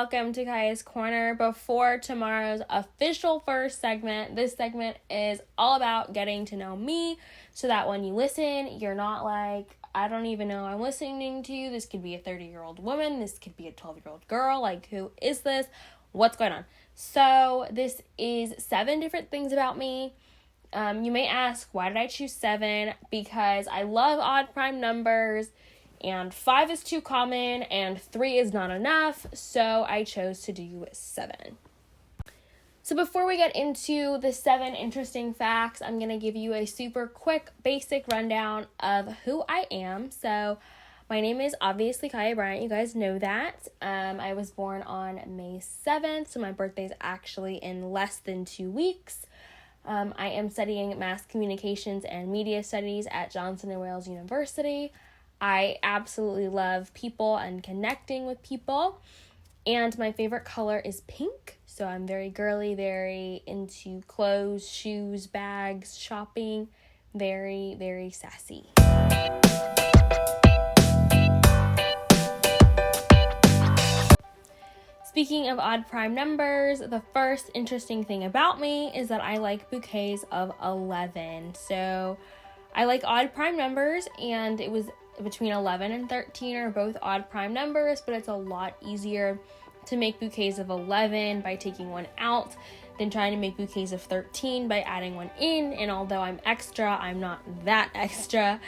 welcome to Kaya's Corner. Before tomorrow's official first segment, this segment is all about getting to know me so that when you listen, you're not like, I don't even know I'm listening to you. This could be a 30-year-old woman. This could be a 12-year-old girl. Like, who is this? What's going on? So this is 7 different things about me. You may ask, why did I choose 7? Because I love odd prime numbers, and 5 is too common, and 3 is not enough, so I chose to do 7. So before we get into the 7 interesting facts, I'm going to give you a super quick, basic rundown of who I am. So my name is obviously Kaya Bryant. You guys know that. I was born on May 7th, so my birthday is actually in less than 2 weeks. I am studying mass communications and media studies at Johnson & Wales University. I absolutely love people and connecting with people. And my favorite color is pink. So I'm very girly, very into clothes, shoes, bags, shopping. Very, very sassy. Speaking of odd prime numbers, the first interesting thing about me is that I like bouquets of 11. So I like odd prime numbers, and it was between 11 and 13 are both odd prime numbers, but it's a lot easier to make bouquets of 11 by taking one out than trying to make bouquets of 13 by adding one in. And although I'm extra, I'm not that extra.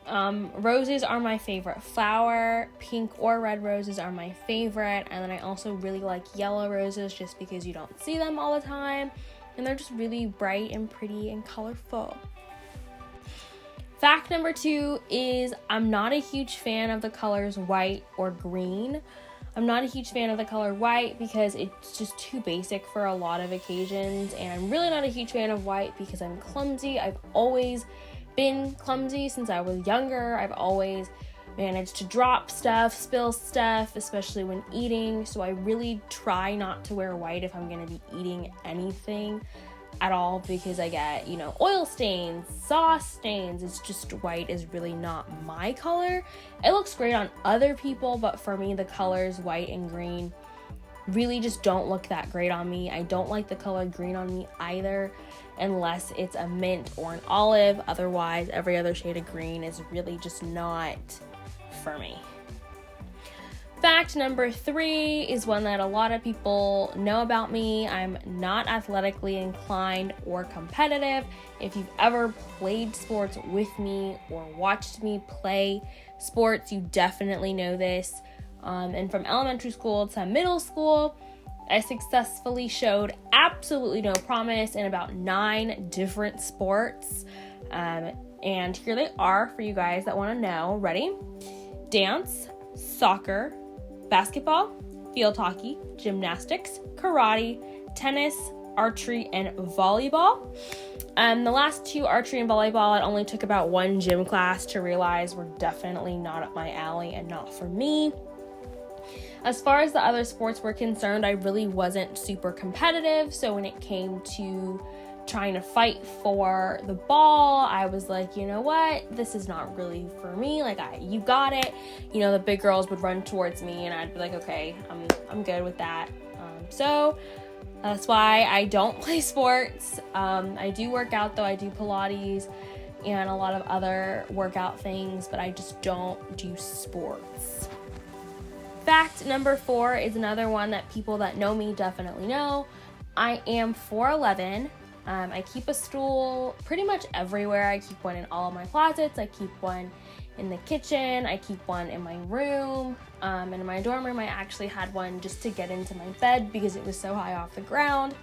Roses are my favorite flower. Pink or red roses are my favorite. And then I also really like yellow roses just because you don't see them all the time. And they're just really bright and pretty and colorful. Fact number 2 is I'm not a huge fan of the colors white or green. I'm not a huge fan of the color white because it's just too basic for a lot of occasions. And I'm really not a huge fan of white because I'm clumsy. I've always been clumsy since I was younger. I've always managed to drop stuff, spill stuff, especially when eating. So I really try not to wear white if I'm going to be eating anything at all, because I get, oil stains, sauce stains. It's just white is really not my color. It looks great on other people, but for me, the colors white and green really just don't look that great on me. I don't like the color green on me either, unless it's a mint or an olive. Otherwise, every other shade of green is really just not for me. Fact number 3 is one that a lot of people know about me. I'm not athletically inclined or competitive. If you've ever played sports with me or watched me play sports, you definitely know this. And from elementary school to middle school, I successfully showed absolutely no promise in about 9 different sports. And here they are for you guys that want to know. Ready? Dance, soccer, basketball, field hockey, gymnastics, karate, tennis, archery, and volleyball. The last 2, archery and volleyball, it only took about 1 gym class to realize were definitely not up my alley and not for me. As far as the other sports were concerned, I really wasn't super competitive. So when it came to trying to fight for the ball, I was like, you know what, this is not really for me. Like, you got it. The big girls would run towards me, and I'd be like, okay, I'm good with that. So that's why I don't play sports. I do work out though. I do Pilates and a lot of other workout things, but I just don't do sports. Fact number 4 is another one that people that know me definitely know. I am 4'11". I keep a stool pretty much everywhere. I keep one in all of my closets. I keep one in the kitchen. I keep one in my room. And in my dorm room, I actually had one just to get into my bed because it was so high off the ground.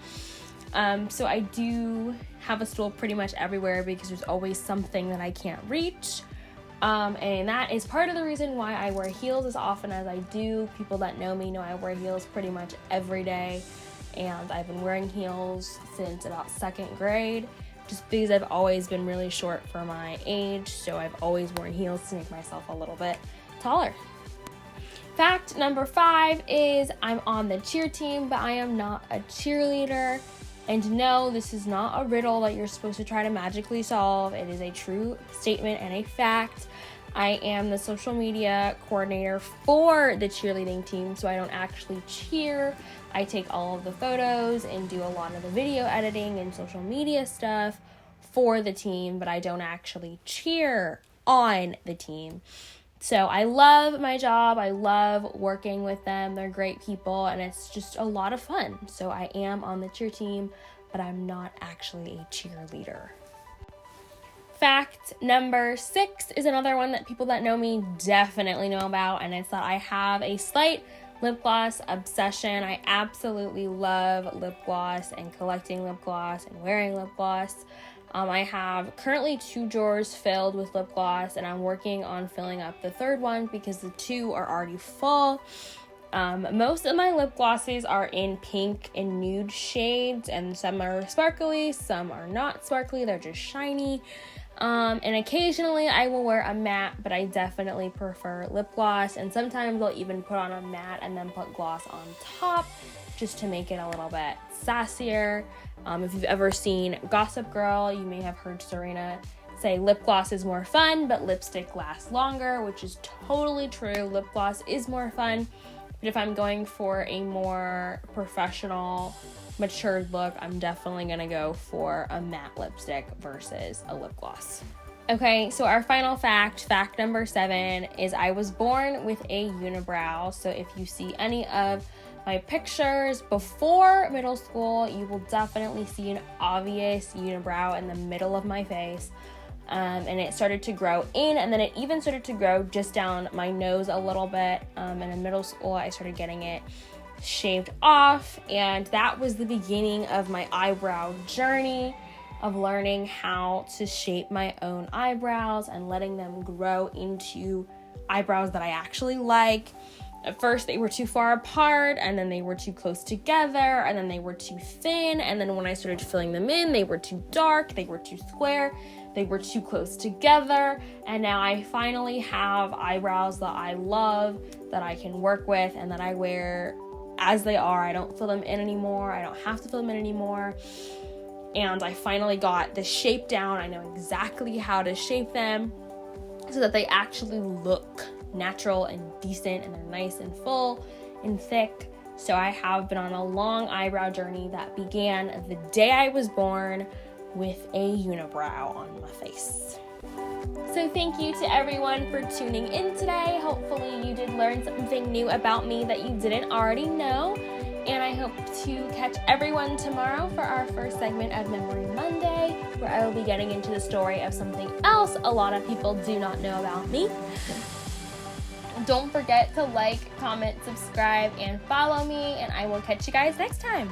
So I do have a stool pretty much everywhere because there's always something that I can't reach. And that is part of the reason why I wear heels as often as I do. People that know me know I wear heels pretty much every day. And I've been wearing heels since about 2nd grade, just because I've always been really short for my age. So I've always worn heels to make myself a little bit taller. Fact number 5 is I'm on the cheer team, but I am not a cheerleader. And no, this is not a riddle that you're supposed to try to magically solve. It is a true statement and a fact. I am the social media coordinator for the cheerleading team, so I don't actually cheer. I take all of the photos and do a lot of the video editing and social media stuff for the team, but I don't actually cheer on the team. So I love my job. I love working with them. They're great people, and it's just a lot of fun. So I am on the cheer team, but I'm not actually a cheerleader. Fact number 6 is another one that people that know me definitely know about, and it's that I have a slight lip gloss obsession. I absolutely love lip gloss and collecting lip gloss and wearing lip gloss. I have currently 2 drawers filled with lip gloss, and I'm working on filling up the 3rd one because the 2 are already full. Most of my lip glosses are in pink and nude shades, and some are sparkly, some are not sparkly, they're just shiny. And occasionally I will wear a matte, but I definitely prefer lip gloss, and sometimes I'll even put on a matte and then put gloss on top just to make it a little bit sassier. If you've ever seen Gossip Girl, you may have heard Serena say lip gloss is more fun, but lipstick lasts longer, which is totally true. Lip gloss is more fun, but if I'm going for a more professional, matured look, I'm definitely gonna go for a matte lipstick versus a lip gloss. Okay, so our final fact number 7, is I was born with a unibrow. So if you see any of my pictures before middle school, you will definitely see an obvious unibrow in the middle of my face. And it started to grow in, and then it even started to grow just down my nose a little bit. And in middle school, I started getting it shaved off, and that was the beginning of my eyebrow journey of learning how to shape my own eyebrows and letting them grow into eyebrows that I actually like. At first they were too far apart, and then they were too close together, and then they were too thin, and then when I started filling them in, they were too dark, they were too square, they were too close together, and now I finally have eyebrows that I love, that I can work with, and that I wear as they are. I don't fill them in anymore. I don't have to fill them in anymore. And I finally got the shape down. I know exactly how to shape them so that they actually look natural and decent, and they're nice and full and thick. So I have been on a long eyebrow journey that began the day I was born with a unibrow on my face. So thank you to everyone for tuning in today. Hopefully you did learn something new about me that you didn't already know. And I hope to catch everyone tomorrow for our first segment of Memory Monday, where I will be getting into the story of something else a lot of people do not know about me. Don't forget to like, comment, subscribe, and follow me, and I will catch you guys next time.